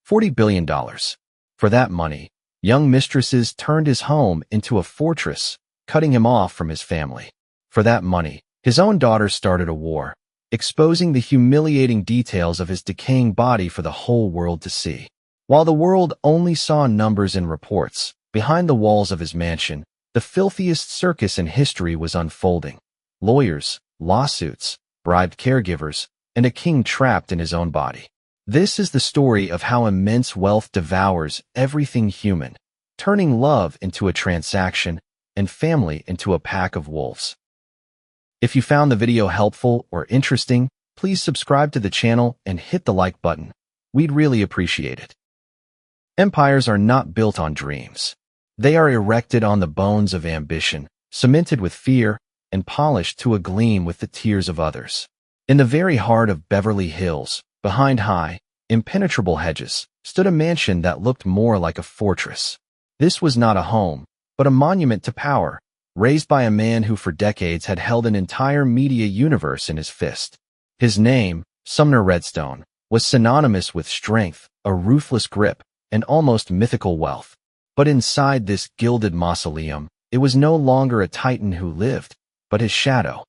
$40 billion. For that money, young mistresses turned his home into a fortress, cutting him off from his family. For that money, his own daughter started a war, exposing the humiliating details of his decaying body for the whole world to see. While the world only saw numbers and reports, behind the walls of his mansion, the filthiest circus in history was unfolding. Lawyers, lawsuits, bribed caregivers, and a king trapped in his own body. This is the story of how immense wealth devours everything human, turning love into a transaction and family into a pack of wolves. If you found the video helpful or interesting, please subscribe to the channel and hit the like button. We'd really appreciate it. Empires are not built on dreams. They are erected on the bones of ambition, cemented with fear, and polished to a gleam with the tears of others. In the very heart of Beverly Hills, behind high, impenetrable hedges, stood a mansion that looked more like a fortress. This was not a home, but a monument to power, raised by a man who for decades had held an entire media universe in his fist. His name, Sumner Redstone, was synonymous with strength, a ruthless grip, and almost mythical wealth. But inside this gilded mausoleum, it was no longer a titan who lived, but his shadow.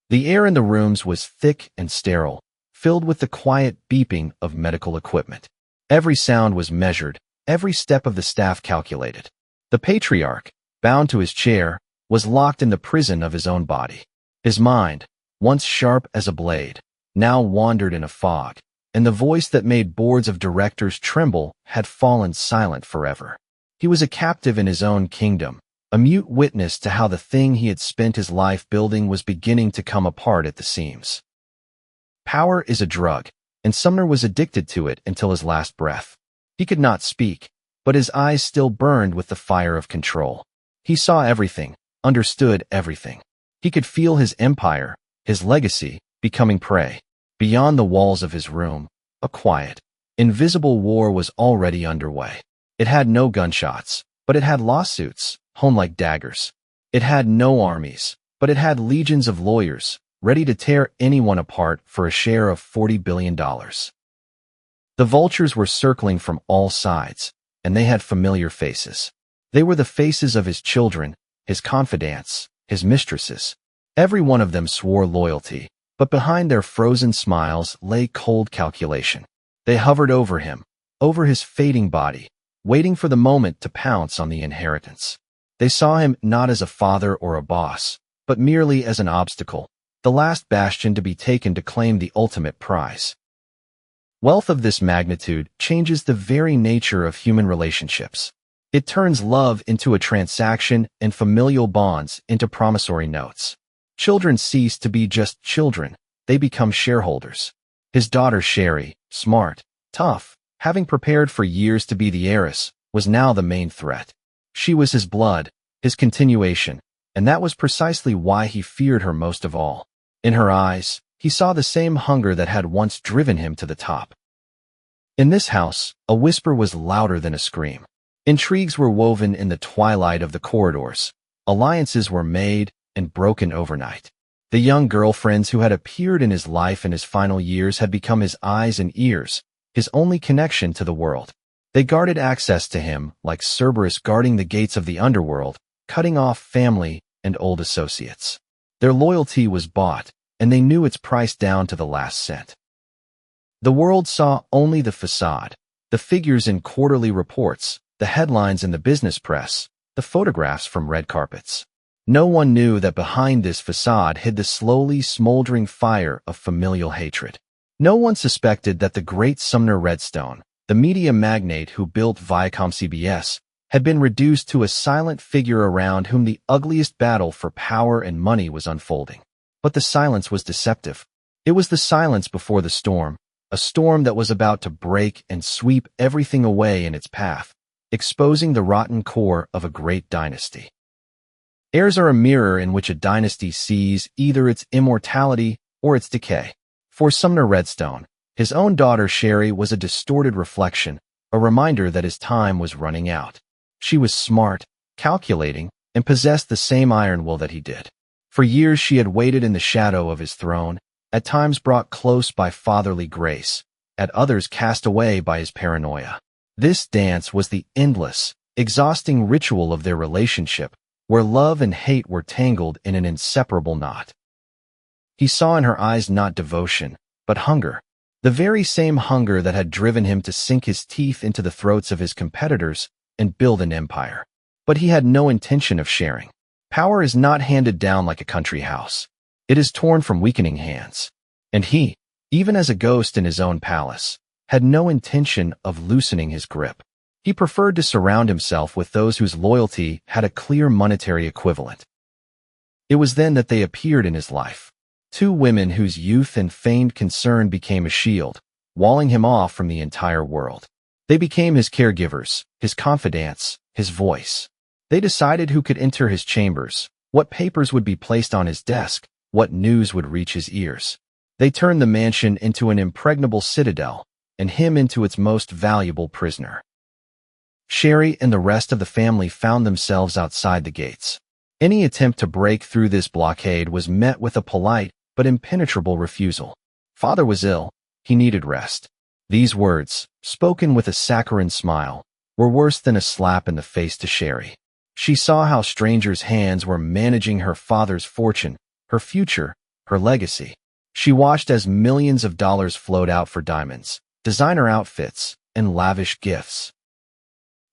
The air in the rooms was thick and sterile, filled with the quiet beeping of medical equipment. Every sound was measured, every step of the staff calculated. The patriarch, bound to his chair, was locked in the prison of his own body. His mind, once sharp as a blade, now wandered in a fog, and the voice that made boards of directors tremble had fallen silent forever. He was a captive in his own kingdom, a mute witness to how the thing he had spent his life building was beginning to come apart at the seams. Power is a drug, and Sumner was addicted to it until his last breath. He could not speak, but his eyes still burned with the fire of control. He saw everything, understood everything. He could feel his empire, his legacy, becoming prey. Beyond the walls of his room, a quiet, invisible war was already underway. It had no gunshots, but it had lawsuits, honed like daggers. It had no armies, but it had legions of lawyers, ready to tear anyone apart for a share of $40 billion. The vultures were circling from all sides, and they had familiar faces. They were the faces of his children, his confidants, his mistresses. Every one of them swore loyalty, but behind their frozen smiles lay cold calculation. They hovered over him, over his fading body, waiting for the moment to pounce on the inheritance. They saw him not as a father or a boss, but merely as an obstacle, the last bastion to be taken to claim the ultimate prize. Wealth of this magnitude changes the very nature of human relationships. It turns love into a transaction and familial bonds into promissory notes. Children cease to be just children, they become shareholders. His daughter Sherry, smart, tough, having prepared for years to be the heiress, was now the main threat. She was his blood, his continuation, and that was precisely why he feared her most of all. In her eyes, he saw the same hunger that had once driven him to the top. In this house, a whisper was louder than a scream. Intrigues were woven in the twilight of the corridors. Alliances were made and broken overnight. The young girlfriends who had appeared in his life in his final years had become his eyes and ears, his only connection to the world. They guarded access to him like Cerberus guarding the gates of the underworld, cutting off family and old associates. Their loyalty was bought, and they knew its price down to the last cent. The world saw only the facade, the figures in quarterly reports, the headlines in the business press, the photographs from red carpets. No one knew that behind this facade hid the slowly smoldering fire of familial hatred. No one suspected that the great Sumner Redstone, the media magnate who built Viacom CBS, had been reduced to a silent figure around whom the ugliest battle for power and money was unfolding. But the silence was deceptive. It was the silence before the storm, a storm that was about to break and sweep everything away in its path, exposing the rotten core of a great dynasty. Heirs are a mirror in which a dynasty sees either its immortality or its decay. For Sumner Redstone, his own daughter Sherry was a distorted reflection, a reminder that his time was running out. She was smart, calculating, and possessed the same iron will that he did. For years she had waited in the shadow of his throne, at times brought close by fatherly grace, at others cast away by his paranoia. This dance was the endless, exhausting ritual of their relationship, where love and hate were tangled in an inseparable knot. He saw in her eyes not devotion, but hunger, the very same hunger that had driven him to sink his teeth into the throats of his competitors and build an empire. But he had no intention of sharing. Power is not handed down like a country house. It is torn from weakening hands. And he, even as a ghost in his own palace, had no intention of loosening his grip. He preferred to surround himself with those whose loyalty had a clear monetary equivalent. It was then that they appeared in his life. Two women whose youth and feigned concern became a shield, walling him off from the entire world. They became his caregivers, his confidants, his voice. They decided who could enter his chambers, what papers would be placed on his desk, what news would reach his ears. They turned the mansion into an impregnable citadel, and him into its most valuable prisoner. Sherry and the rest of the family found themselves outside the gates. Any attempt to break through this blockade was met with a polite but impenetrable refusal. Father was ill. He needed rest. These words, spoken with a saccharine smile, were worse than a slap in the face to Sherry. She saw how strangers' hands were managing her father's fortune, her future, her legacy. She watched as millions of dollars flowed out for diamonds, designer outfits, and lavish gifts.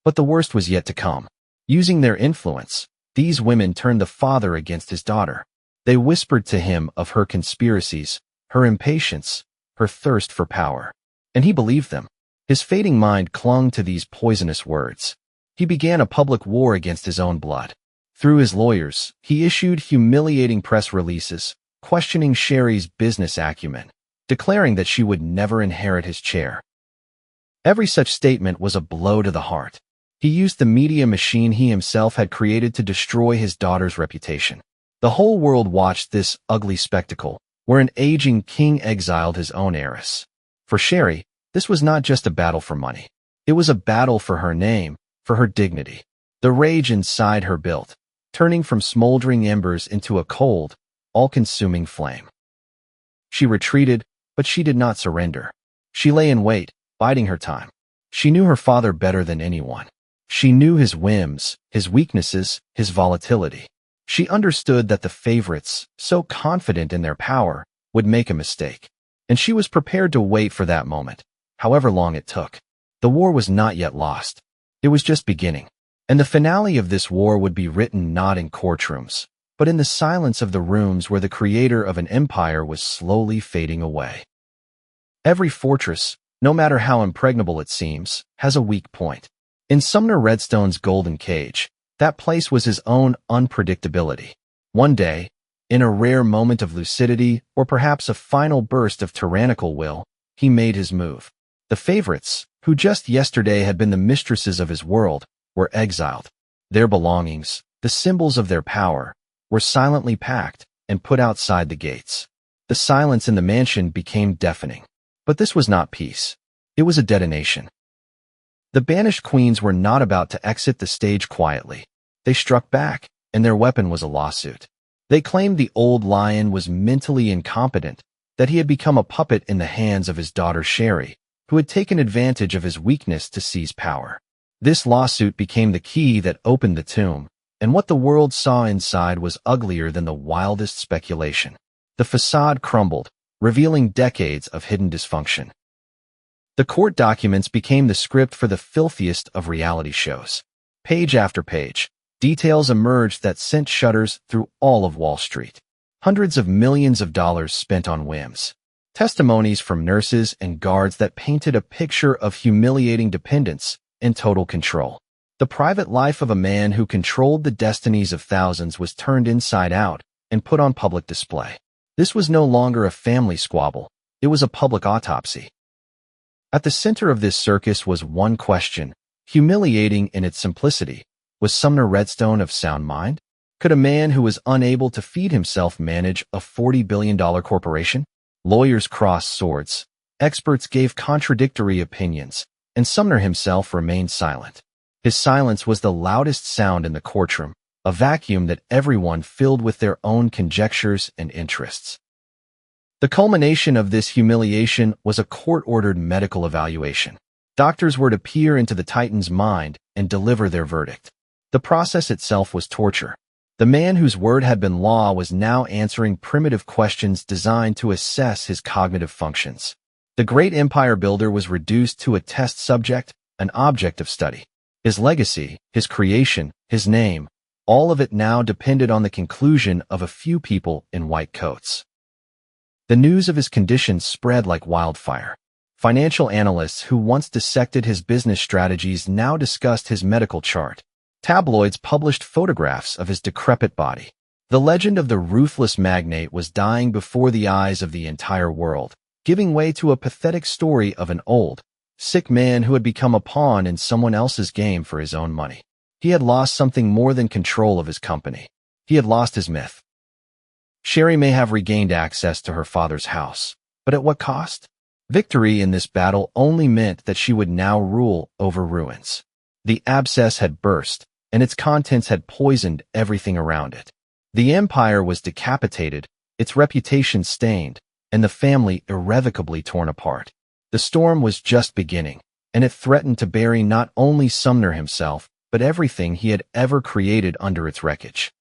But the worst was yet to come. Using their influence, these women turned the father against his daughter. They whispered to him of her conspiracies, her impatience, her thirst for power. And he believed them. His fading mind clung to these poisonous words. He began a public war against his own blood. Through his lawyers, he issued humiliating press releases, questioning Sherry's business acumen, declaring that she would never inherit his chair. Every such statement was a blow to the heart. He used the media machine he himself had created to destroy his daughter's reputation. The whole world watched this ugly spectacle, where an aging king exiled his own heiress. For Sherry, this was not just a battle for money. It was a battle for her name, for her dignity. The rage inside her built, turning from smoldering embers into a cold, all-consuming flame. She retreated, but she did not surrender. She lay in wait, biding her time. She knew her father better than anyone. She knew his whims, his weaknesses, his volatility. She understood that the favorites, so confident in their power, would make a mistake. And she was prepared to wait for that moment, however long it took. The war was not yet lost. It was just beginning. And the finale of this war would be written not in courtrooms, but in the silence of the rooms where the creator of an empire was slowly fading away. Every fortress, no matter how impregnable it seems, has a weak point. In Sumner Redstone's golden cage, that place was his own unpredictability. One day, in a rare moment of lucidity or perhaps a final burst of tyrannical will, he made his move. The favorites, who just yesterday had been the mistresses of his world, were exiled. Their belongings, the symbols of their power, were silently packed and put outside the gates. The silence in the mansion became deafening. But this was not peace. It was a detonation. The banished queens were not about to exit the stage quietly. They struck back, and their weapon was a lawsuit. They claimed the old lion was mentally incompetent, that he had become a puppet in the hands of his daughter Sherry, who had taken advantage of his weakness to seize power. This lawsuit became the key that opened the tomb, and what the world saw inside was uglier than the wildest speculation. The facade crumbled, revealing decades of hidden dysfunction. The court documents became the script for the filthiest of reality shows. Page after page, details emerged that sent shudders through all of Wall Street. Hundreds of millions of dollars spent on whims. Testimonies from nurses and guards that painted a picture of humiliating dependence and total control. The private life of a man who controlled the destinies of thousands was turned inside out and put on public display. This was no longer a family squabble. It was a public autopsy. At the center of this circus was one question, humiliating in its simplicity. Was Sumner Redstone of sound mind? Could a man who was unable to feed himself manage a $40 billion corporation? Lawyers crossed swords. Experts gave contradictory opinions, and Sumner himself remained silent. His silence was the loudest sound in the courtroom, a vacuum that everyone filled with their own conjectures and interests. The culmination of this humiliation was a court-ordered medical evaluation. Doctors were to peer into the Titan's mind and deliver their verdict. The process itself was torture. The man whose word had been law was now answering primitive questions designed to assess his cognitive functions. The great empire builder was reduced to a test subject, an object of study. His legacy, his creation, his name, all of it now depended on the conclusion of a few people in white coats. The news of his condition spread like wildfire. Financial analysts who once dissected his business strategies now discussed his medical chart. Tabloids published photographs of his decrepit body. The legend of the ruthless magnate was dying before the eyes of the entire world, giving way to a pathetic story of an old, sick man who had become a pawn in someone else's game for his own money. He had lost something more than control of his company. He had lost his myth. Sherry may have regained access to her father's house, but at what cost? Victory in this battle only meant that she would now rule over ruins. The abscess had burst, and its contents had poisoned everything around it. The empire was decapitated, its reputation stained, and the family irrevocably torn apart. The storm was just beginning, and it threatened to bury not only Sumner himself, but everything he had ever created under its wreckage.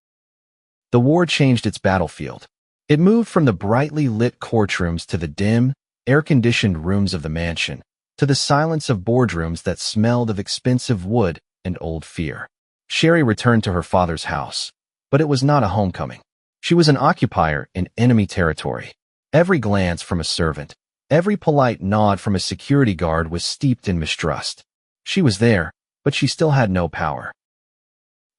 The war changed its battlefield. It moved from the brightly lit courtrooms to the dim, air-conditioned rooms of the mansion, to the silence of boardrooms that smelled of expensive wood and old fear. Sherry returned to her father's house, but it was not a homecoming. She was an occupier in enemy territory. Every glance from a servant, every polite nod from a security guard was steeped in mistrust. She was there, but she still had no power.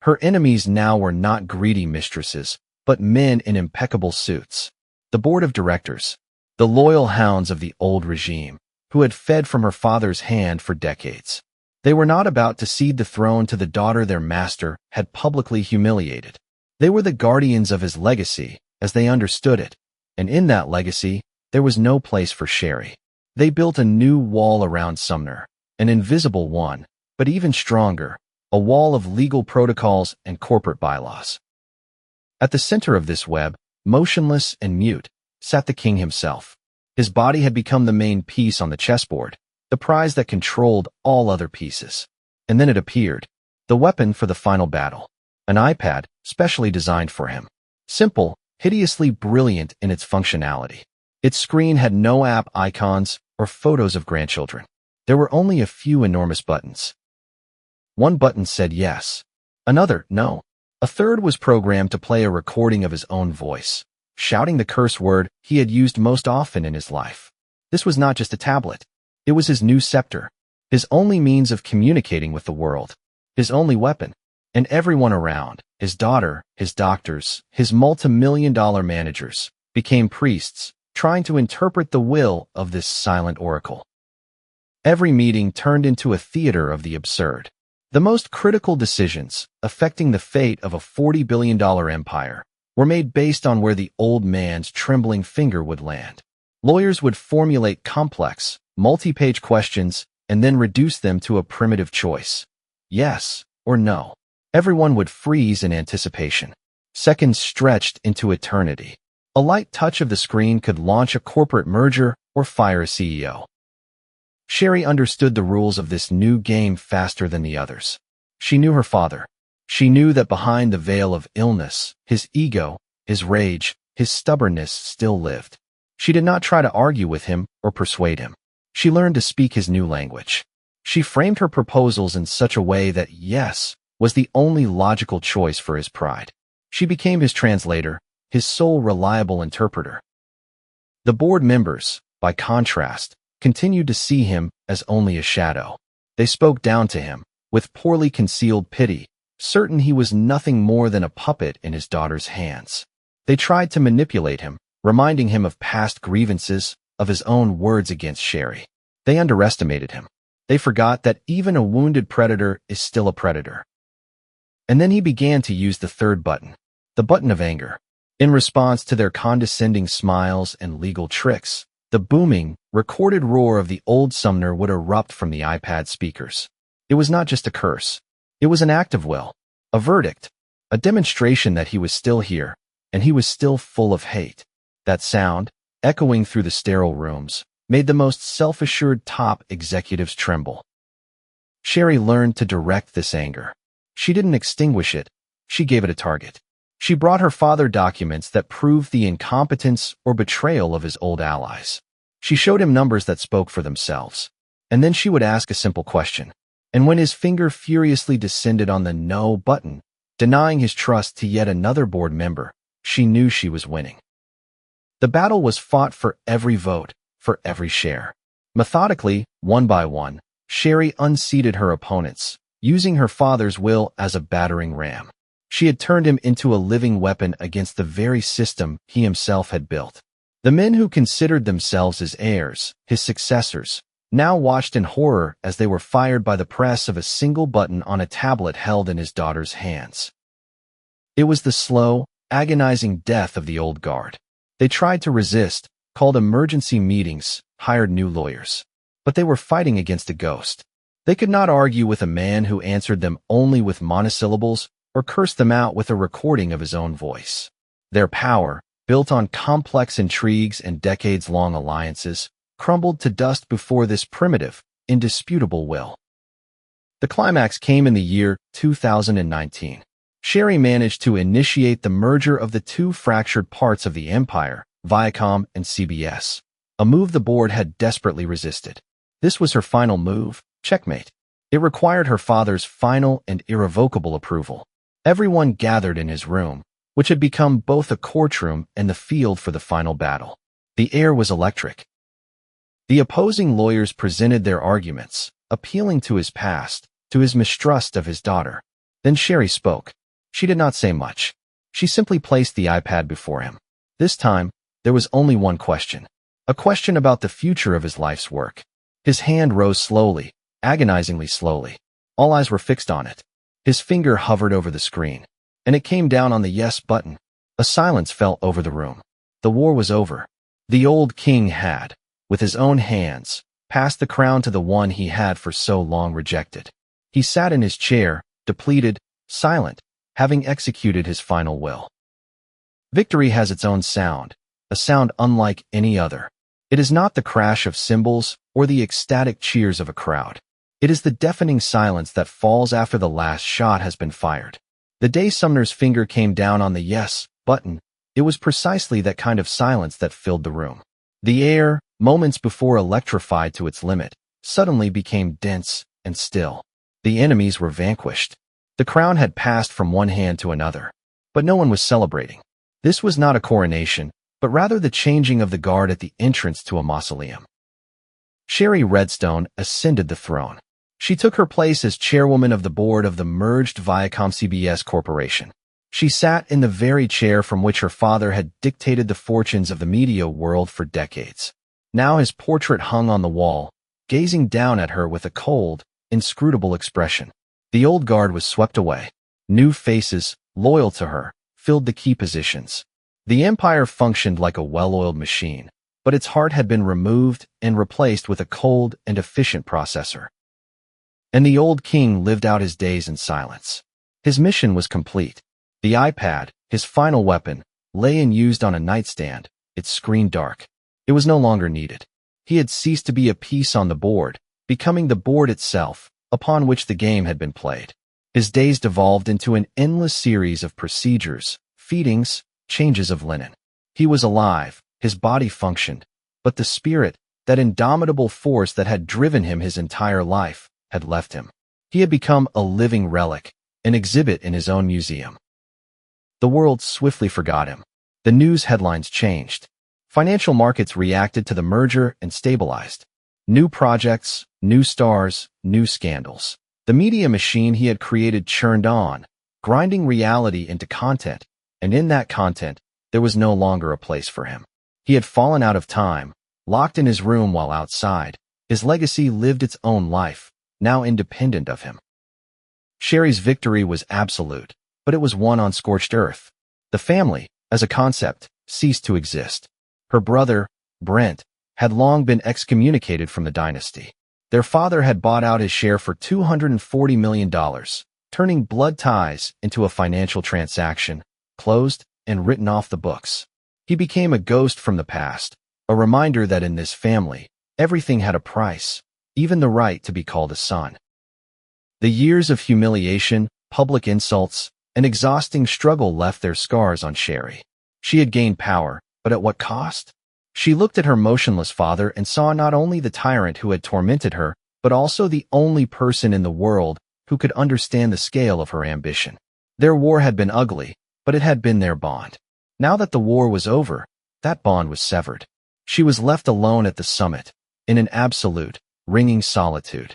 Her enemies now were not greedy mistresses, but men in impeccable suits. The board of directors, the loyal hounds of the old regime, who had fed from her father's hand for decades. They were not about to cede the throne to the daughter their master had publicly humiliated. They were the guardians of his legacy, as they understood it, and in that legacy, there was no place for Sherry. They built a new wall around Sumner, an invisible one, but even stronger, a wall of legal protocols and corporate bylaws. At the center of this web, motionless and mute, sat the king himself. His body had become the main piece on the chessboard, the prize that controlled all other pieces. And then it appeared, the weapon for the final battle, an iPad specially designed for him. Simple, hideously brilliant in its functionality. Its screen had no app icons or photos of grandchildren. There were only a few enormous buttons. One button said yes, another no. A third was programmed to play a recording of his own voice, shouting the curse word he had used most often in his life. This was not just a tablet. It was his new scepter, his only means of communicating with the world, his only weapon. And everyone around, his daughter, his doctors, his multi-million-dollar managers, became priests, trying to interpret the will of this silent oracle. Every meeting turned into a theater of the absurd. The most critical decisions, affecting the fate of a $40 billion empire, were made based on where the old man's trembling finger would land. Lawyers would formulate complex, multi-page questions and then reduce them to a primitive choice. Yes or no. Everyone would freeze in anticipation. Seconds stretched into eternity. A light touch of the screen could launch a corporate merger or fire a CEO. Sherry understood the rules of this new game faster than the others. She knew her father. She knew that behind the veil of illness, his ego, his rage, his stubbornness still lived. She did not try to argue with him or persuade him. She learned to speak his new language. She framed her proposals in such a way that yes was the only logical choice for his pride. She became his translator, his sole reliable interpreter. The board members, by contrast, continued to see him as only a shadow. They spoke down to him, with poorly concealed pity, certain he was nothing more than a puppet in his daughter's hands. They tried to manipulate him, reminding him of past grievances, of his own words against Sherry. They underestimated him. They forgot that even a wounded predator is still a predator. And then he began to use the third button, the button of anger. In response to their condescending smiles and legal tricks, the booming, recorded roar of the old Sumner would erupt from the iPad speakers. It was not just a curse. It was an act of will, a verdict, a demonstration that he was still here, and he was still full of hate. That sound, echoing through the sterile rooms, made the most self-assured top executives tremble. Sherry learned to direct this anger. She didn't extinguish it, she gave it a target. She brought her father documents that proved the incompetence or betrayal of his old allies. She showed him numbers that spoke for themselves. And then she would ask a simple question. And when his finger furiously descended on the no button, denying his trust to yet another board member, she knew she was winning. The battle was fought for every vote, for every share. Methodically, one by one, Sherry unseated her opponents, using her father's will as a battering ram. She had turned him into a living weapon against the very system he himself had built. The men who considered themselves his heirs, his successors, now watched in horror as they were fired by the press of a single button on a tablet held in his daughter's hands. It was the slow, agonizing death of the old guard. They tried to resist, called emergency meetings, hired new lawyers. But they were fighting against a ghost. They could not argue with a man who answered them only with monosyllables or cursed them out with a recording of his own voice. Their power, built on complex intrigues and decades-long alliances, crumbled to dust before this primitive, indisputable will. The climax came in the year 2019. Sherry managed to initiate the merger of the two fractured parts of the empire, Viacom and CBS, a move the board had desperately resisted. This was her final move, checkmate. It required her father's final and irrevocable approval. Everyone gathered in his room, which had become both a courtroom and the field for the final battle. The air was electric. The opposing lawyers presented their arguments, appealing to his past, to his mistrust of his daughter. Then Sherry spoke. She did not say much. She simply placed the iPad before him. This time, there was only one question. A question about the future of his life's work. His hand rose slowly, agonizingly slowly. All eyes were fixed on it. His finger hovered over the screen, and it came down on the yes button. A silence fell over the room. The war was over. The old king had, with his own hands, passed the crown to the one he had for so long rejected. He sat in his chair, depleted, silent, having executed his final will. Victory has its own sound, a sound unlike any other. It is not the crash of cymbals or the ecstatic cheers of a crowd. It is the deafening silence that falls after the last shot has been fired. The day Sumner's finger came down on the yes button, it was precisely that kind of silence that filled the room. The air, moments before electrified to its limit, suddenly became dense and still. The enemies were vanquished. The crown had passed from one hand to another. But no one was celebrating. This was not a coronation, but rather the changing of the guard at the entrance to a mausoleum. Sherry Redstone ascended the throne. She took her place as chairwoman of the board of the merged Viacom-CBS Corporation. She sat in the very chair from which her father had dictated the fortunes of the media world for decades. Now his portrait hung on the wall, gazing down at her with a cold, inscrutable expression. The old guard was swept away. New faces, loyal to her, filled the key positions. The empire functioned like a well-oiled machine, but its heart had been removed and replaced with a cold and efficient processor. And the old king lived out his days in silence. His mission was complete. The iPad, his final weapon, lay unused on a nightstand, its screen dark. It was no longer needed. He had ceased to be a piece on the board, becoming the board itself, upon which the game had been played. His days devolved into an endless series of procedures, feedings, changes of linen. He was alive, his body functioned, but the spirit, that indomitable force that had driven him his entire life, had left him. He had become a living relic, an exhibit in his own museum. The world swiftly forgot him. The news headlines changed. Financial markets reacted to the merger and stabilized. New projects, new stars, new scandals. The media machine he had created churned on, grinding reality into content, and in that content, there was no longer a place for him. He had fallen out of time, locked in his room while outside. His legacy lived its own life, now independent of him. Sherry's victory was absolute, but it was won on scorched earth. The family, as a concept, ceased to exist. Her brother, Brent, had long been excommunicated from the dynasty. Their father had bought out his share for $240 million, turning blood ties into a financial transaction, closed and written off the books. He became a ghost from the past, a reminder that in this family, everything had a price, even the right to be called a son. The years of humiliation, public insults, and exhausting struggle left their scars on Sherry. She had gained power, but at what cost? She looked at her motionless father and saw not only the tyrant who had tormented her, but also the only person in the world who could understand the scale of her ambition. Their war had been ugly, but it had been their bond. Now that the war was over, that bond was severed. She was left alone at the summit, in an absolute, ringing solitude.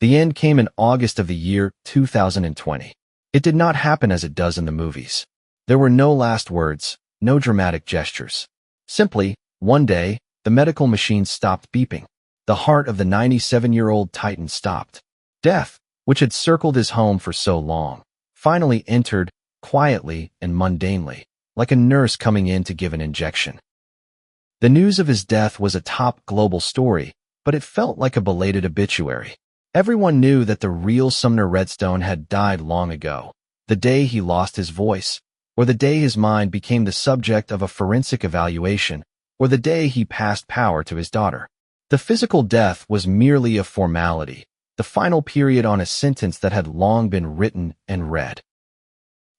The end came in August of the year 2020. It did not happen as it does in the movies. There were no last words, no dramatic gestures. Simply, one day, the medical machine stopped beeping. The heart of the 97-year-old Titan stopped. Death, which had circled his home for so long, finally entered, quietly and mundanely, like a nurse coming in to give an injection. The news of his death was a top global story, but it felt like a belated obituary. Everyone knew that the real Sumner Redstone had died long ago, the day he lost his voice, or the day his mind became the subject of a forensic evaluation, or the day he passed power to his daughter. The physical death was merely a formality, the final period on a sentence that had long been written and read.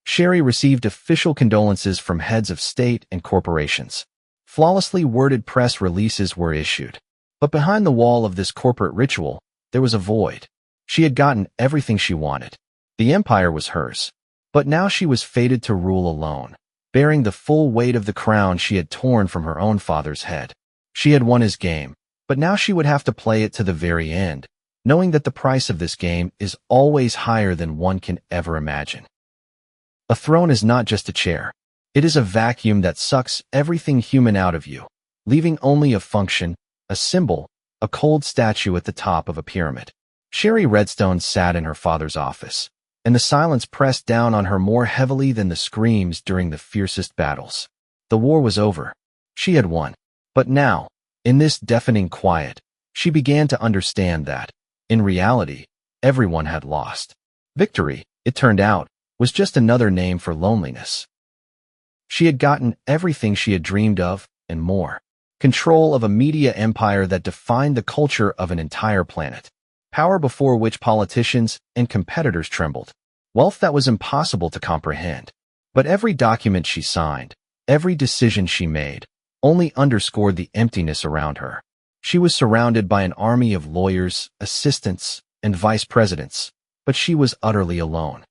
Sherry received official condolences from heads of state and corporations. Flawlessly worded press releases were issued. But behind the wall of this corporate ritual, there was a void. She had gotten everything she wanted. The empire was hers. But now she was fated to rule alone, bearing the full weight of the crown she had torn from her own father's head. She had won his game, but now she would have to play it to the very end, knowing that the price of this game is always higher than one can ever imagine. A throne is not just a chair. It is a vacuum that sucks everything human out of you, leaving only a function, a symbol, a cold statue at the top of a pyramid. Sherry Redstone sat in her father's office, and the silence pressed down on her more heavily than the screams during the fiercest battles. The war was over. She had won. But now, in this deafening quiet, she began to understand that, in reality, everyone had lost. Victory, it turned out, was just another name for loneliness. She had gotten everything she had dreamed of, and more. Control of a media empire that defined the culture of an entire planet. Power before which politicians and competitors trembled. Wealth that was impossible to comprehend. But every document she signed, every decision she made, only underscored the emptiness around her. She was surrounded by an army of lawyers, assistants, and vice presidents, but she was utterly alone.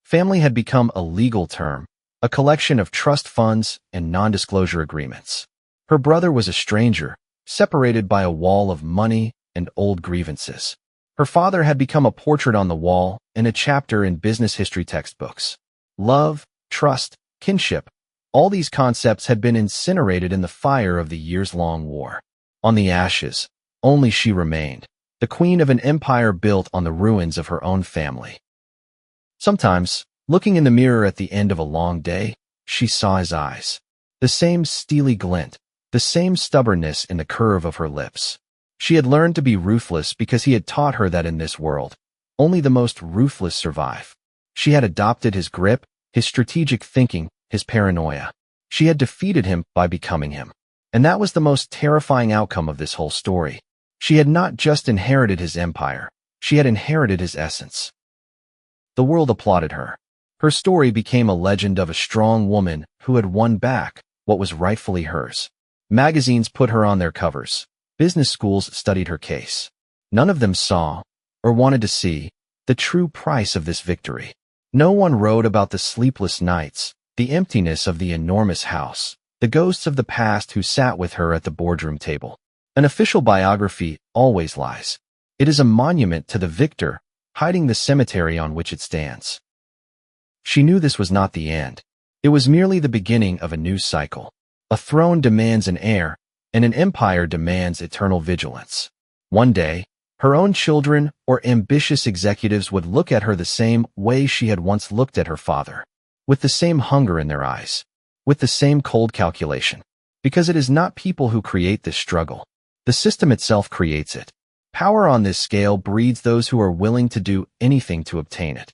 Family had become a legal term, a collection of trust funds and non-disclosure agreements. Her brother was a stranger, separated by a wall of money and old grievances. Her father had become a portrait on the wall and a chapter in business history textbooks. Love, trust, kinship, all these concepts had been incinerated in the fire of the years-long war. On the ashes, only she remained, the queen of an empire built on the ruins of her own family. Sometimes, looking in the mirror at the end of a long day, she saw his eyes. The same steely glint, the same stubbornness in the curve of her lips. She had learned to be ruthless because he had taught her that in this world, only the most ruthless survive. She had adopted his grip, his strategic thinking, his paranoia. She had defeated him by becoming him. And that was the most terrifying outcome of this whole story. She had not just inherited his empire, she had inherited his essence. The world applauded her. Her story became a legend of a strong woman who had won back what was rightfully hers. Magazines put her on their covers. Business schools studied her case. None of them saw, or wanted to see, the true price of this victory. No one wrote about the sleepless nights, the emptiness of the enormous house, the ghosts of the past who sat with her at the boardroom table. An official biography always lies. It is a monument to the victor, hiding the cemetery on which it stands. She knew this was not the end. It was merely the beginning of a new cycle. A throne demands an heir, and an empire demands eternal vigilance. One day, her own children or ambitious executives would look at her the same way she had once looked at her father, with the same hunger in their eyes, with the same cold calculation. Because it is not people who create this struggle. The system itself creates it. Power on this scale breeds those who are willing to do anything to obtain it.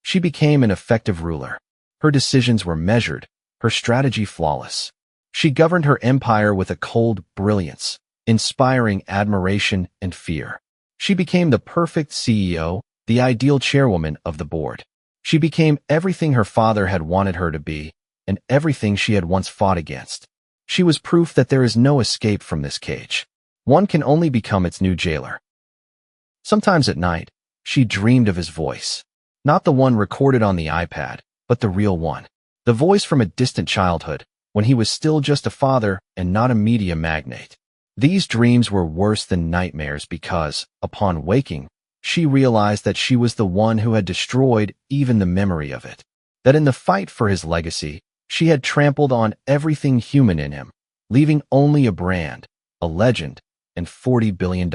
She became an effective ruler. Her decisions were measured, her strategy flawless. She governed her empire with a cold brilliance, inspiring admiration and fear. She became the perfect CEO, the ideal chairwoman of the board. She became everything her father had wanted her to be, and everything she had once fought against. She was proof that there is no escape from this cage. One can only become its new jailer. Sometimes at night, she dreamed of his voice. Not the one recorded on the iPad, but the real one. The voice from a distant childhood, when he was still just a father and not a media magnate. These dreams were worse than nightmares because, upon waking, she realized that she was the one who had destroyed even the memory of it. That in the fight for his legacy, she had trampled on everything human in him, leaving only a brand, a legend, and $40 billion.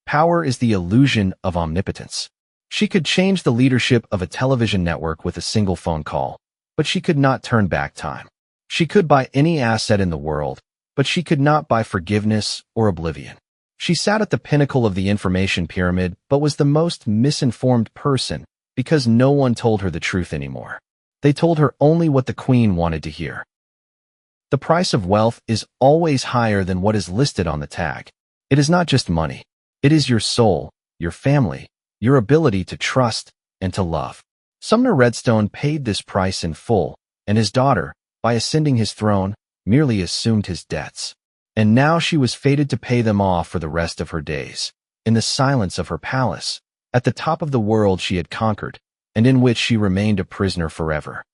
Power is the illusion of omnipotence. She could change the leadership of a television network with a single phone call, but she could not turn back time. She could buy any asset in the world, but she could not buy forgiveness or oblivion. She sat at the pinnacle of the information pyramid, but was the most misinformed person because no one told her the truth anymore. They told her only what the queen wanted to hear. The price of wealth is always higher than what is listed on the tag. It is not just money. It is your soul, your family, your ability to trust and to love. Sumner Redstone paid this price in full, and his daughter, by ascending his throne, merely assumed his debts. And now she was fated to pay them off for the rest of her days, in the silence of her palace, at the top of the world she had conquered, and in which she remained a prisoner forever.